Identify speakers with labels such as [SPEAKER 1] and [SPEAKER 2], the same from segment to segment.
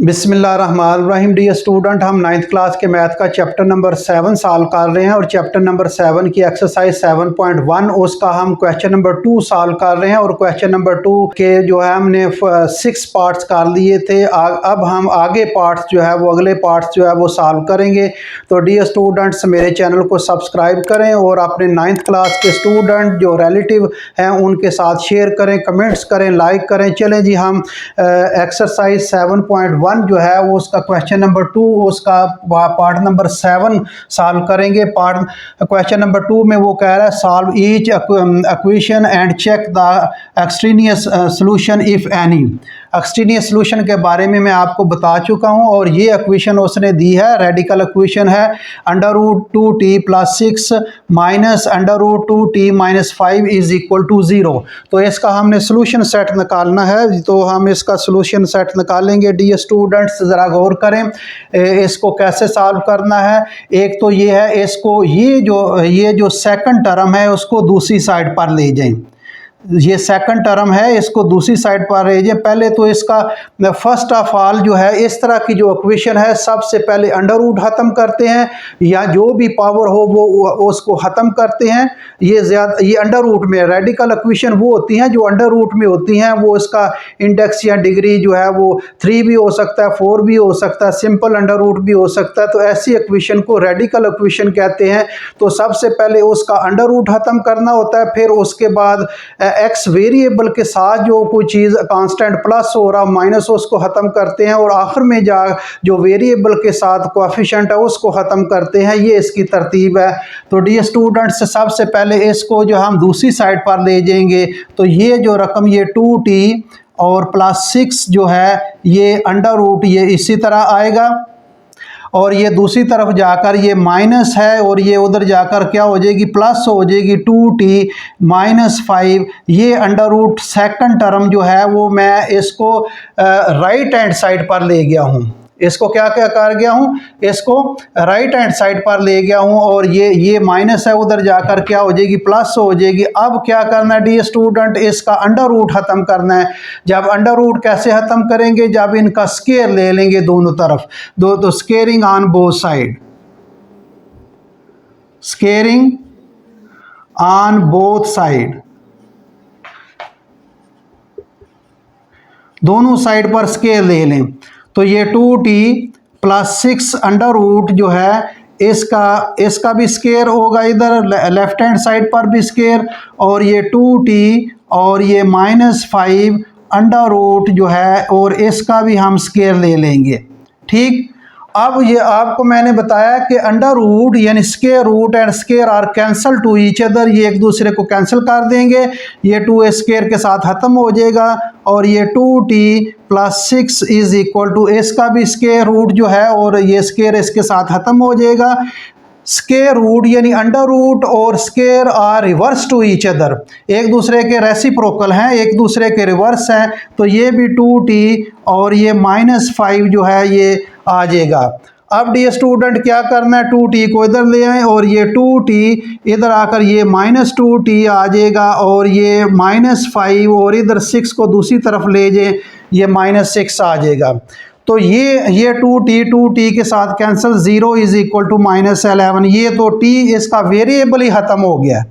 [SPEAKER 1] बिस्मिल्लाहिर्रहमानिर्रहीम। Dear student, हम 9th class के मैथ का चैप्टर नंबर 7 सॉल्व कर रहे हैं और चैप्टर नंबर 7 की एक्सरसाइज 7.1 उसका हम क्वेश्चन नंबर 2 सॉल्व कर रहे हैं। और क्वेश्चन नंबर 2 के जो है हमने 6 पार्ट्स कर लिए थे। अब हम आगे पार्ट्स जो है वो अगले पार्ट्स जो है वो सॉल्व करेंगे। तो डियर स्टूडेंट्स, मेरे चैनल को सब्सक्राइब करें और अपने 9th क्लास के स्टूडेंट जो रिलेटिव हैं उनके साथ शेयर करें, कमेंट्स करें, लाइक करें। चलें जी, हम एक्सरसाइज 7.1 जो है वो उसका क्वेश्चन नंबर 2 उसका पार्ट नंबर 7 सॉल्व करेंगे। क्वेश्चन नंबर 2 में वो कह रहा है solve each equation and check the extraneous solution if any. Extraneous solution के बारे में मैं आपको बता चुका हूं और ये इक्वेशन उसने दी है, रेडिकल इक्वेशन है √2t + 6 minus √2t - 5 is equal to 0। तो इसका हमने सॉल्यूशन सेट निकालना है। तो हम इसका सॉल्यूशन सेट निकालेंगे। डियर स्टूडेंट्स, ज़रा गौर करें इसको कैसे सॉल्व करना है। एक तो ये है, इसको ये जो सेकंड टर्म है उसको दूसरी साइड पर ले जाएं। ये सेकंड टर्म है, इसको दूसरी साइड पर रहिए। पहले तो इसका फर्स्ट ऑफ ऑल जो है इस तरह की जो इक्वेशन है सबसे पहले अंडर रूट ख़त्म करते हैं या जो भी पावर हो वो उसको ख़त्म करते हैं। ये अंडर रूट में रेडिकल इक्वेशन वो होती हैं जो अंडर रूट में होती हैं। वो इसका इंडेक्स या डिग्री जो है वो 3 भी हो सकता है, 4 भी हो सकता है, सिंपल अंडर रूट भी हो सकता है। तो ऐसी इक्वेशन को रेडिकल इक्वेशन कहते हैं। तो सबसे पहले उसका अंडर रूट ख़त्म करना होता है, फिर उसके बाद एक्स वेरिएबल के साथ जो कोई चीज़ कांस्टेंट प्लस हो रहा माइनस हो उसको ख़त्म करते हैं और आखिर में जो वेरिएबल के साथ कोएफिशिएंट है उसको ख़त्म करते हैं। ये इसकी तरतीब है। तो डियर स्टूडेंट्स, सबसे पहले इसको जो हम दूसरी साइड पर ले जाएंगे तो ये जो रकम ये 2t और +6 जो है ये अंडर रूट ये इसी तरह आएगा और ये दूसरी तरफ जाकर ये माइनस है और ये उधर जाकर क्या हो जाएगी, प्लस हो जाएगी 2t - 5। ये अंडर रूट सेकंड टर्म जो है वो मैं इसको राइट हैंड साइड पर ले गया हूँ। इसको क्या क्या कर गया हूँ, इसको राइट हैंड साइड पर ले गया हूँ और ये माइनस है उधर जाकर क्या हो जाएगी, प्लस हो जाएगी। अब क्या करना है डियर स्टूडेंट, इसका अंडर रूट ख़त्म करना है। जब अंडर रूट कैसे ख़त्म करेंगे, जब इनका स्केयर ले लेंगे दोनों तरफ। तो squaring on both side, squaring on both side, दोनों साइड पर स्केयर ले लें। तो ये 2t + 6 अंडर रूट जो है इसका भी स्केयर होगा, इधर लेफ्ट हैंड साइड पर भी स्केयर, और ये 2t और ये -5 अंडर रूट जो है और इसका भी हम स्केयर ले लेंगे। ठीक, अब ये आपको मैंने बताया कि अंडर रूट यानी square root and square are cancel to each other, ये एक दूसरे को कैंसिल कर देंगे। ये 2 स्केयर के साथ ख़त्म हो जाएगा और ये 2t + 6 इज इक्वल टू इसका भी स्केयर रूट जो है और ये स्केयर इसके साथ ख़त्म हो जाएगा। स्केयर रूट यानी अंडर रूट और square are reverse to each other, एक दूसरे के रेसिप्रोकल हैं, एक दूसरे के रिवर्स हैं। तो ये भी 2t और ये -5 जो है ये आ जाएगा। अब डियर स्टूडेंट क्या करना है, 2t को इधर ले आए और ये 2t इधर आकर ये -2t आ जाएगा और ये -5 और इधर 6 को दूसरी तरफ ले जाए, ये -6 आ जाएगा। तो ये 2t के साथ कैंसिल, 0 इज इक्वल टू -11। ये तो t इसका वेरिएबल ही ख़त्म हो गया।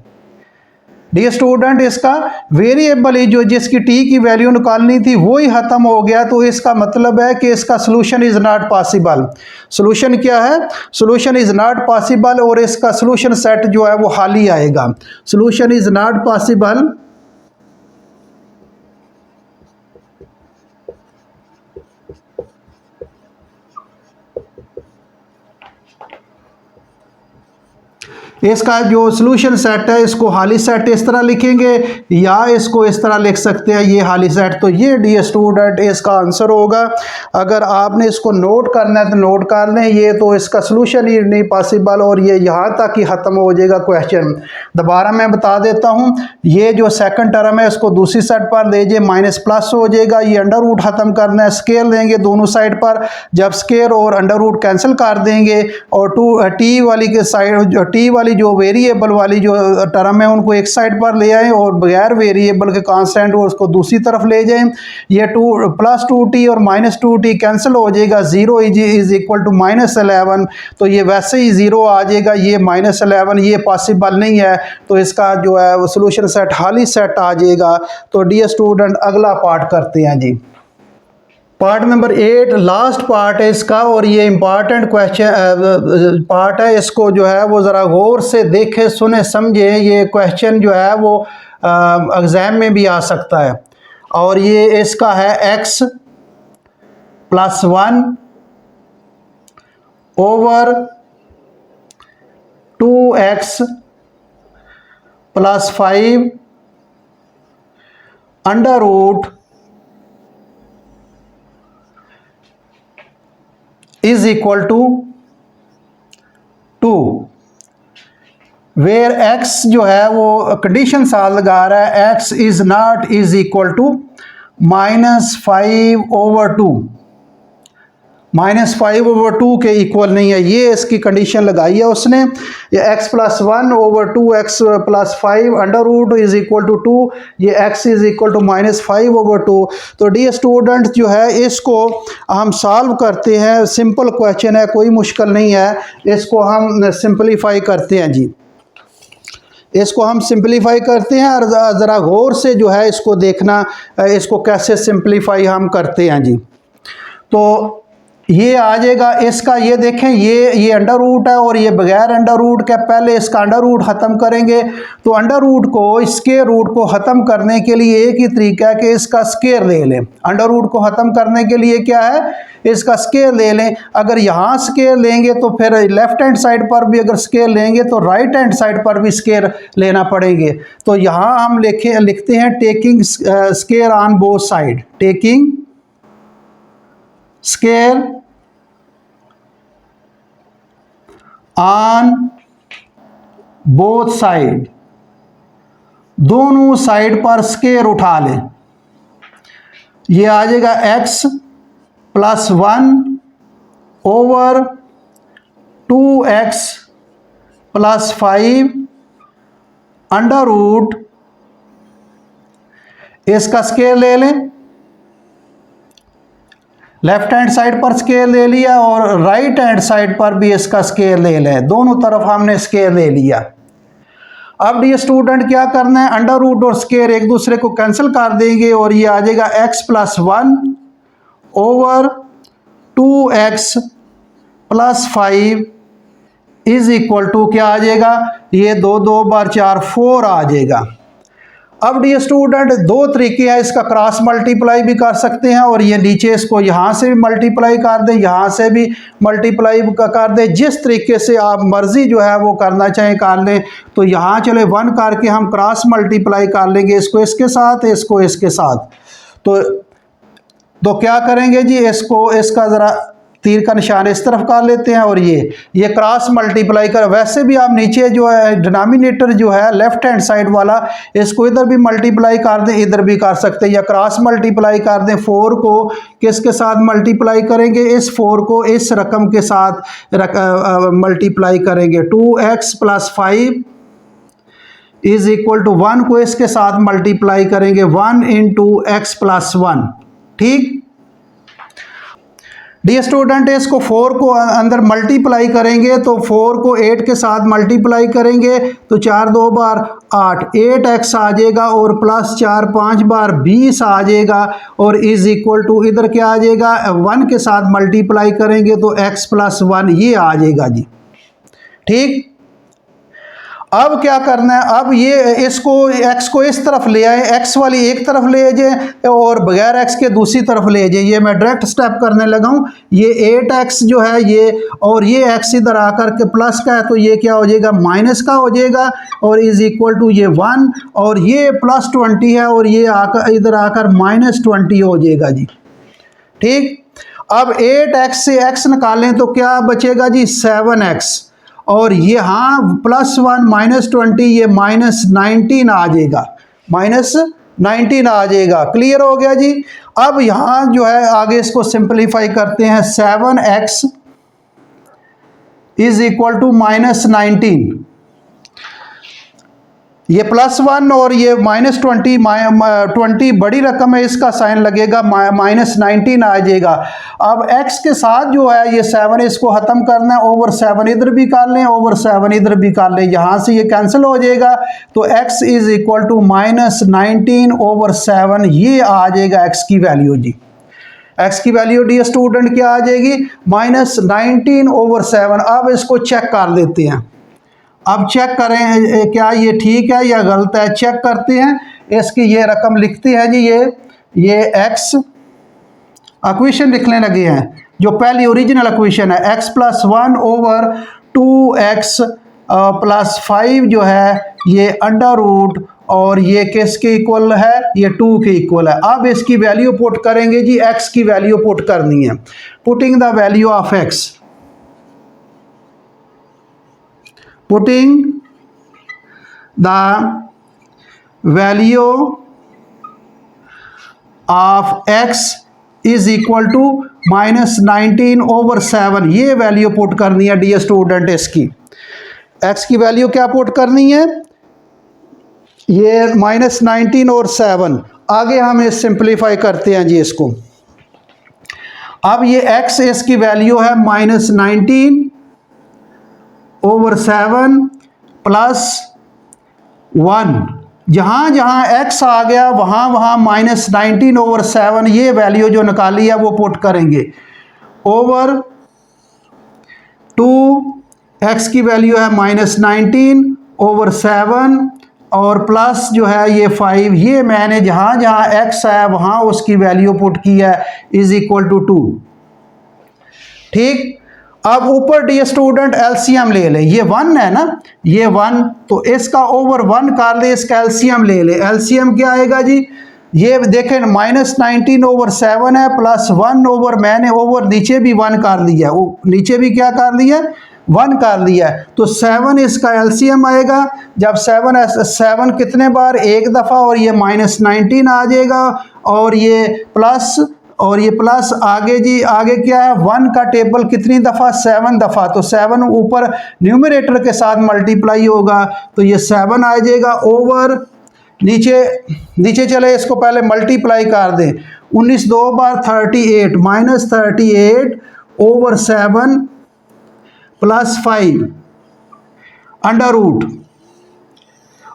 [SPEAKER 1] डियर स्टूडेंट, इसका वेरिएबल ही जो जिसकी t की वैल्यू निकालनी थी वो ही ख़त्म हो गया। तो इसका मतलब है कि इसका solution is not possible. Solution क्या है, सोल्यूशन इज़ नॉट पॉसिबल और इसका सोल्यूशन सेट जो है वो खाली आएगा। सोल्यूशन इज़ नॉट पॉसिबल, इसका जो सॉल्यूशन सेट है इसको हाली सेट इस तरह लिखेंगे या इसको इस तरह लिख सकते हैं, ये हाली सेट। तो ये डियर स्टूडेंट इसका आंसर होगा। अगर आपने इसको नोट करना है तो नोट कर लें। ये तो इसका सॉल्यूशन ही नहीं पॉसिबल और ये यहाँ तक ही ख़त्म हो जाएगा क्वेश्चन। दोबारा मैं बता देता हूँ, ये जो सेकंड टर्म है इसको दूसरी साइड पर ले जाए, माइनस प्लस हो जाएगा। ये अंडर रूट ख़त्म करना है, स्केयर लेंगे दोनों साइड पर। जब स्केयर और अंडर रूट कैंसिल कर देंगे और टी वाली के साइड, टी वाली वाली जो वेरिएबल वाली जो टर्म है उनको एक साइड पर ले आएँ और बगैर वेरिएबल के कांस्टेंट वो उसको दूसरी तरफ ले जाएं। ये प्लस 2t और माइनस 2t कैंसिल हो जाएगा, 0 इज इक्वल टू -11, तो ये वैसे ही 0 आ जाएगा। ये -11 ये पॉसिबल नहीं है, तो इसका जो है वो सोल्यूशन सेट खाली सेट आ जाएगा। तो डियर स्टूडेंट अगला पार्ट करते हैं जी। पार्ट नंबर 8 लास्ट पार्ट है इसका, और ये इम्पॉर्टेंट क्वेश्चन पार्ट है। इसको जो है वो ज़रा गौर से देखें, सुने, समझे। ये क्वेश्चन जो है वो एग्ज़ाम में भी आ सकता है। और ये इसका है x + 1 over 2x + 5 √ is equal to 2, where x जो है वो कंडीशन साथ लगा रहा है, x is not is equal to -5/2, -5/2 के इक्वल नहीं है। ये इसकी कंडीशन लगाई है उसने। ये x + 1 over 2x + 5 √ is equal to 2, ये x इज इक्वल टू -5/2। तो डियर स्टूडेंट जो है इसको हम सॉल्व करते हैं। सिंपल क्वेश्चन है, कोई मुश्किल नहीं है। इसको हम सिंपलीफाई करते हैं जी। इसको हम सिंपलीफाई करते हैं और ज़रा गौर से जो है इसको देखना, इसको कैसे सिंपलीफाई हम करते हैं जी। तो ये आ जाएगा इसका, ये देखें ये अंडर रूट है और ये बगैर अंडर रूट के। पहले इसका अंडर रूट ख़त्म करेंगे, तो अंडर रूट को, स्क्वायर रूट को ख़त्म करने के लिए एक ही तरीका है कि इसका स्क्वायर ले लें। अंडर रूट को ख़त्म करने के लिए क्या है, इसका स्क्वायर ले लें। अगर यहाँ स्क्वायर लेंगे तो फिर लेफ्ट हैंड साइड पर भी अगर स्क्वायर लेंगे तो राइट हैंड साइड पर भी स्क्वायर लेना पड़ेंगे। तो यहाँ हम लिखते हैं taking square on both side, taking square on both side, दोनों साइड पर स्क्वायर उठा लें। ये आ जाएगा x + 1 ओवर 2x + 5 √ इसका स्क्वायर ले लें। लेफ्ट हैंड साइड पर स्क्वायर ले लिया और राइट हैंड साइड पर भी इसका स्क्वायर ले लें, दोनों तरफ हमने स्क्वायर ले लिया। अब ये स्टूडेंट क्या करना है, अंडर रूट और स्क्वायर एक दूसरे को कैंसिल कर देंगे और ये आ जाएगा x + 1 over 2x + 5 is equal to क्या आ जाएगा, ये 2 बार 4 4 आ जाएगा। अब डियर स्टूडेंट दो तरीके हैं, इसका क्रॉस मल्टीप्लाई भी कर सकते हैं और ये नीचे इसको यहाँ से भी मल्टीप्लाई कर दें, यहाँ से भी मल्टीप्लाई कर दें। जिस तरीके से आप मर्जी जो है वो करना चाहें कर लें। तो यहाँ चले 1 करके हम क्रॉस मल्टीप्लाई कर लेंगे, इसको इसके साथ, इसको इसके साथ। तो क्या करेंगे जी, इसको इसका ज़रा तीर का निशान इस तरफ कर लेते हैं और ये क्रॉस मल्टीप्लाई कर। वैसे भी आप नीचे जो है डिनोमिनेटर जो है लेफ्ट हैंड साइड वाला, इसको इधर भी मल्टीप्लाई कर दें, इधर भी कर सकते हैं, या क्रॉस मल्टीप्लाई कर दें। 4 को किसके साथ मल्टीप्लाई करेंगे, इस 4 को इस रकम के साथ मल्टीप्लाई करेंगे। 2x + 5 इज इक्वल टू 1 को इसके साथ मल्टीप्लाई करेंगे, 1 × x + 1। ठीक डियर स्टूडेंट, इसको 4 को अंदर मल्टीप्लाई करेंगे तो 4 को 8 के साथ मल्टीप्लाई करेंगे तो 4 2 बार 8, 8x आ जाएगा और +4 5 बार 20 आ जाएगा और इज इक्वल टू इधर क्या आ जाएगा, 1 के साथ मल्टीप्लाई करेंगे तो x + 1 ये आ जाएगा जी। ठीक, अब क्या करना है, अब ये इसको x को इस तरफ ले आए, x वाली एक तरफ ले जाए और बगैर x के दूसरी तरफ ले जाए। ये मैं डायरेक्ट स्टेप करने लगा हूँ। ये 8x जो है ये, और ये x इधर आकर के प्लस का है तो ये क्या हो जाएगा, माइनस का हो जाएगा और इज इक्वल टू ये 1, और ये +20 है और ये आकर इधर आकर -20 हो जाएगा जी। ठीक, अब 8x से x निकालें तो क्या बचेगा जी, 7x, और ये हाँ +1 -20 ये -19 आ जाएगा, -19 आ जाएगा। क्लियर हो गया जी। अब यहाँ जो है आगे इसको सिंपलीफाई करते हैं। 7x इज इक्वल टू -19, ये +1 और ये -20, 20 बड़ी रकम है, इसका साइन लगेगा, -19 आ जाएगा। अब x के साथ जो है ये 7, इसको ख़त्म करना है, ओवर 7 इधर भी कर लें, ओवर 7 इधर भी कर लें, यहाँ से ये कैंसिल हो जाएगा। तो x इज़ इक्वल टू -19/7, ये आ जाएगा x की वैल्यू जी। x की वैल्यू डियर स्टूडेंट क्या आ जाएगी? -19/7। अब इसको चेक कर देते हैं। अब चेक करें क्या ये ठीक है या गलत है, चेक करते हैं। इसकी ये रकम लिखते हैं जी, ये x इक्वेशन लिखने लगे हैं, जो पहली ओरिजिनल इक्वेशन है, x + 1/2x + 5 जो है ये अंडर रूट, और ये किसके इक्वल है? ये 2 के इक्वल है। अब इसकी वैल्यू पुट करेंगे जी, x की वैल्यू पुट करनी है। Putting the value of x, putting the value of x is equal to -19/7, ये वैल्यू पुट करनी है डियर स्टूडेंट। इसकी x की वैल्यू क्या पुट करनी है? ये -19/7। आगे हम इस सिंप्लीफाई करते हैं जी इसको। अब ये x इसकी वैल्यू है -19/7 + 1। जहाँ जहाँ x आ गया वहाँ वहाँ -19/7, ये वैल्यू जो निकाली है वो पुट करेंगे, ओवर 2, x की वैल्यू है -19/7 और प्लस जो है ये 5, ये मैंने जहाँ जहाँ x आया वहाँ उसकी वैल्यू पुट की है, इज इक्वल टू 2। ठीक, अब ऊपर डियर स्टूडेंट एलसीएम ले लें, ये 1 है ना, ये 1, तो इसका ओवर 1 कर ले, इसका एलसीएम ले ले। एलसीएम क्या आएगा जी? ये देखें -19/7 है, +1 ओवर, मैंने ओवर नीचे भी 1 कर लिया, नीचे भी क्या कर लिया? 1 कर लिया। तो 7 इसका एलसीएम आएगा। जब 7 कितने बार? एक दफ़ा, और ये -19 आ जाएगा, और ये प्लस आगे जी, आगे क्या है? 1 का टेबल कितनी दफ़ा? 7 दफ़ा। तो 7 ऊपर न्यूमरेटर के साथ मल्टीप्लाई होगा, तो ये 7 आ जाएगा, ओवर नीचे चले, इसको पहले मल्टीप्लाई कर दें। 19 2 बार 38, -38 ओवर 7 + 5 अंडर रूट।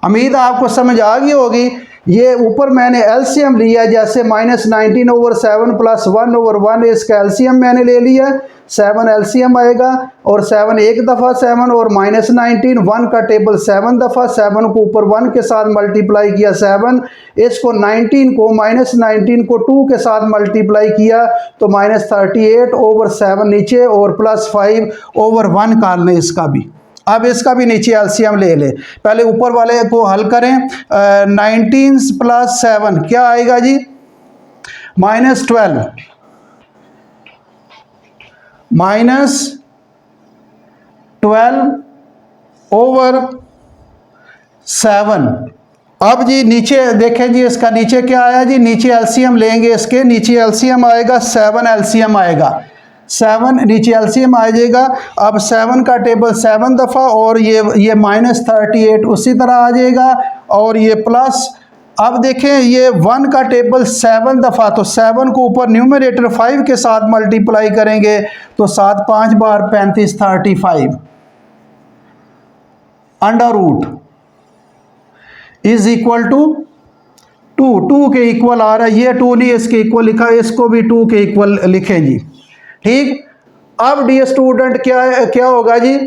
[SPEAKER 1] उम्मीद आपको समझ आ गई होगी। ये ऊपर मैंने एलसीएम लिया, जैसे -19/7 + 1/1, इसका एलसीएम मैंने ले लिया, 7 एलसीएम आएगा, और 7 एक दफ़ा 7, और -19 1 का टेबल 7 दफ़ा, 7 को ऊपर 1 के साथ मल्टीप्लाई किया 7, इसको 19 को 2 के साथ मल्टीप्लाई किया, तो -38 ओवर 7 नीचे, और +5 ओवर 1 कर लें इसका भी। अब इसका भी नीचे एलसीएम ले ले, पहले ऊपर वाले को हल करें। 19 + 7 क्या आएगा जी? -12 ओवर 7। अब जी नीचे देखें जी, इसका नीचे क्या आया जी? नीचे एलसीएम लेंगे, इसके नीचे एलसीएम आएगा 7 एलसीएम आएगा, 7 नीचे एलसीएम आ जाएगा। अब 7 का टेबल 7 दफ़ा, और ये -38 उसी तरह आ जाएगा, और ये प्लस, अब देखें ये 1 का टेबल 7 दफ़ा, तो 7 को ऊपर न्यूमरेटर 5 के साथ मल्टीप्लाई करेंगे, तो 7 5 बार 35 35 under root is equal to 2 के इक्वल आ रहा है। ये 2 नहीं, इसके इक्वल लिखा है, इसको भी 2 के इक्वल लिखें जी। ठीक, अब डियर स्टूडेंट क्या होगा जी?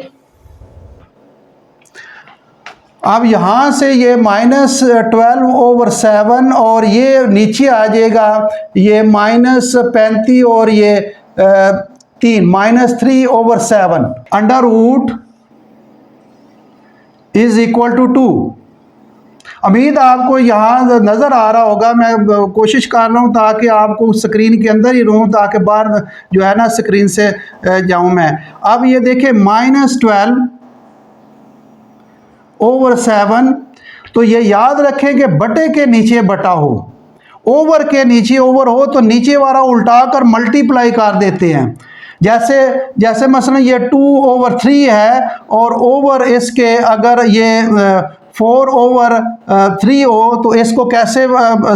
[SPEAKER 1] अब यहां से ये -12 ओवर 7, और ये नीचे आ जाएगा, ये -35 और ये 3, -3 over 7 under root is equal to 2। उम्मीद आपको यहाँ नज़र आ रहा होगा, मैं कोशिश कर रहा हूँ ताकि आपको स्क्रीन के अंदर ही रहूँ, ताकि बाहर जो है ना स्क्रीन से जाऊँ मैं। अब ये देखें -12 ओवर 7, तो ये याद रखें कि बटे के नीचे बटा हो, ओवर के नीचे ओवर हो, तो नीचे वाला उल्टा कर मल्टीप्लाई कर देते हैं। जैसे मसलन ये 2 ओवर 3 है, और ओवर इसके अगर ये 4/3 हो तो इसको कैसे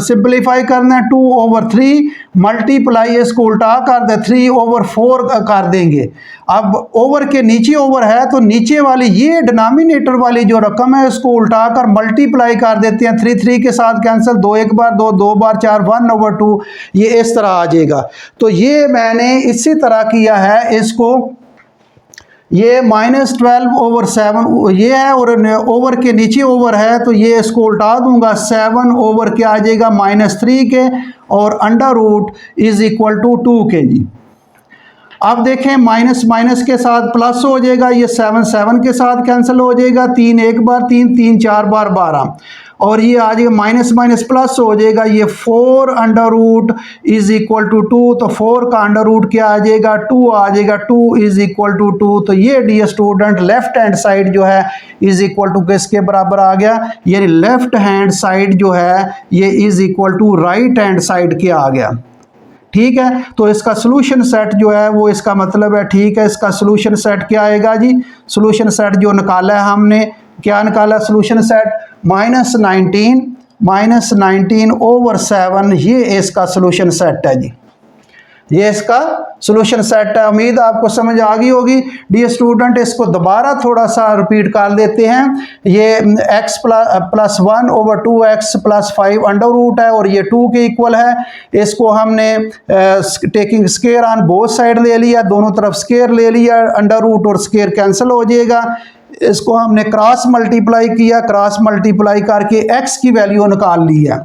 [SPEAKER 1] सिंप्लीफाई करना है, 2/3 मल्टीप्लाई, इसको उल्टा कर दे 3/4 कर देंगे। अब ओवर के नीचे ओवर है तो नीचे वाली ये डिनोमिनेटर वाली जो रकम है इसको उल्टा कर मल्टीप्लाई कर देते हैं, 3 के साथ कैंसिल, 2 एक बार 2, 2 बार 4, 1/2, ये इस तरह आ जाएगा। तो ये मैंने इसी तरह किया है, इसको ये -12/7 ये है और ओवर के नीचे ओवर है तो ये इसको उल्टा दूंगा, 7 ओवर क्या आ जाएगा -3 के और under root is equal to 2 के जी। अब देखें माइनस माइनस के साथ प्लस हो जाएगा, ये 7 के साथ कैंसिल हो जाएगा, 3 एक बार 3, 3 4 बार 12 और ये आ जाएगा माइनस माइनस प्लस हो जाएगा, ये 4 under root is equal to 2, तो 4 का अंडर रूट क्या आ जाएगा 2 आ जाएगा, 2 इज इक्वल टू 2। तो ये dear student left hand side जो है इज इक्वल टू किसके बराबर आ गया, यानी लेफ्ट हैंड साइड जो है ये is equal to right hand side के आ गया। ठीक है, तो इसका सोल्यूशन सेट जो है वो इसका मतलब है, ठीक है, इसका सोल्यूशन सेट क्या आएगा जी, सोल्यूशन सेट जो निकाला है हमने, क्या निकाला सोल्यूशन सेट, -19/7 ये इसका सोल्यूशन सेट है जी, ये इसका सोल्यूशन सेट है। उम्मीद आपको समझ आ गई होगी डियर स्टूडेंट। इसको दोबारा थोड़ा सा रिपीट कर देते हैं, ये x + 1/2x + 5 अंडर रूट है और ये 2 के इक्वल है। इसको हमने taking square on both side ले लिया, दोनों तरफ स्केयर ले लिया, अंडर रूट और स्केयर कैंसिल हो जाएगा। इसको हमने क्रॉस मल्टीप्लाई किया, क्रॉस मल्टीप्लाई करके x की वैल्यू निकाल ली है,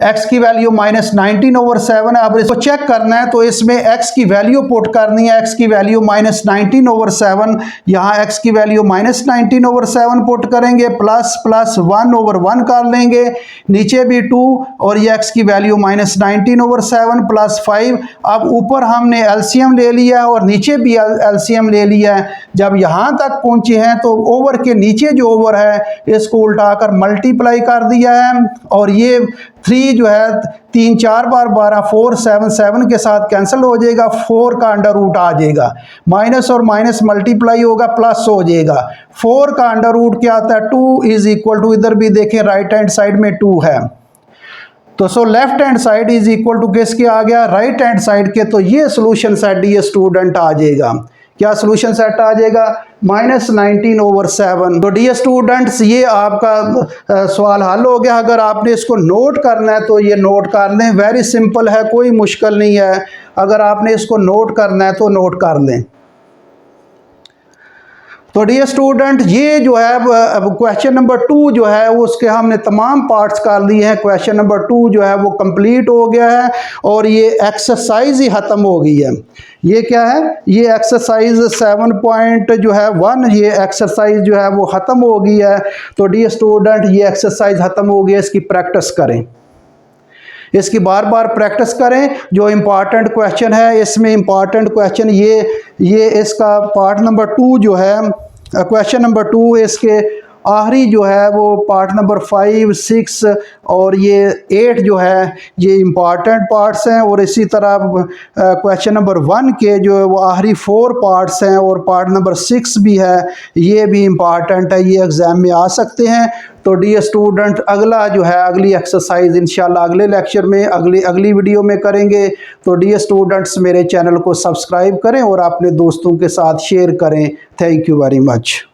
[SPEAKER 1] x की वैल्यू -19/7 है। अब इसको चेक करना है तो इसमें x की वैल्यू पुट करनी है, x की वैल्यू -19/7, यहाँ x की वैल्यू -19/7 पुट करेंगे, प्लस 1/1 कर लेंगे, नीचे भी 2 और ये x की वैल्यू -19/7 + 5। अब ऊपर हमने एलसीएम ले लिया और नीचे भी एलसीएम ले लिया है। जब यहाँ तक पहुँचे हैं तो ओवर के नीचे जो ओवर है इसको उल्टा कर मल्टीप्लाई कर दिया है और ये 3 जो है 3 4 बार 12, 4 7 के साथ कैंसिल हो जाएगा, 4 का अंडर रूट आ जाएगा, माइनस और माइनस मल्टीप्लाई होगा प्लस हो जाएगा, 4 का अंडर रूट क्या आता है 2 इज इक्वल टू, इधर भी देखें राइट हैंड साइड में 2 है तो so left hand side is equal to किसके आ गया, राइट हैंड साइड के। तो ये सोल्यूशन सेट ये स्टूडेंट आ जाएगा, क्या सोल्यूशन सेट आ जाएगा -19/7। तो डियर स्टूडेंट्स ये आपका सवाल हल हो गया। अगर आपने इसको नोट करना है तो ये नोट कर लें, वेरी सिंपल है, कोई मुश्किल नहीं है। अगर आपने इसको नोट करना है तो नोट कर लें। तो डियर स्टूडेंट ये जो है क्वेश्चन नंबर 2 जो है उसके हमने तमाम पार्ट्स कर लिए हैं। क्वेश्चन नंबर 2 जो है वो कंप्लीट हो गया है और ये एक्सरसाइज ही ख़त्म हो गई है। ये क्या है, ये एक्सरसाइज 7.1 ये एक्सरसाइज जो है वो ख़त्म हो गई है। तो डियर स्टूडेंट ये एक्सरसाइज ख़त्म हो गई है, इसकी प्रैक्टिस करें, इसकी बार बार प्रैक्टिस करें। जो इम्पॉर्टेंट क्वेश्चन है इसमें इम्पॉर्टेंट क्वेश्चन ये इसका पार्ट नंबर 2 जो है क्वेश्चन नंबर 2 इसके आखिरी जो है वो पार्ट नंबर 5, 6 और ये 8 जो है ये इम्पॉर्टेंट पार्ट्स हैं और इसी तरह क्वेश्चन नंबर 1 के जो है वो आखिरी 4 पार्ट्स हैं और पार्ट नंबर 6 भी है, ये भी इम्पॉर्टेंट है, ये एग्ज़ाम में आ सकते हैं। तो डियर स्टूडेंट अगला जो है अगली एक्सरसाइज इंशाल्लाह अगले लेक्चर में अगली वीडियो में करेंगे। तो डियर स्टूडेंट्स मेरे चैनल को सब्सक्राइब करें और अपने दोस्तों के साथ शेयर करें। Thank you very much.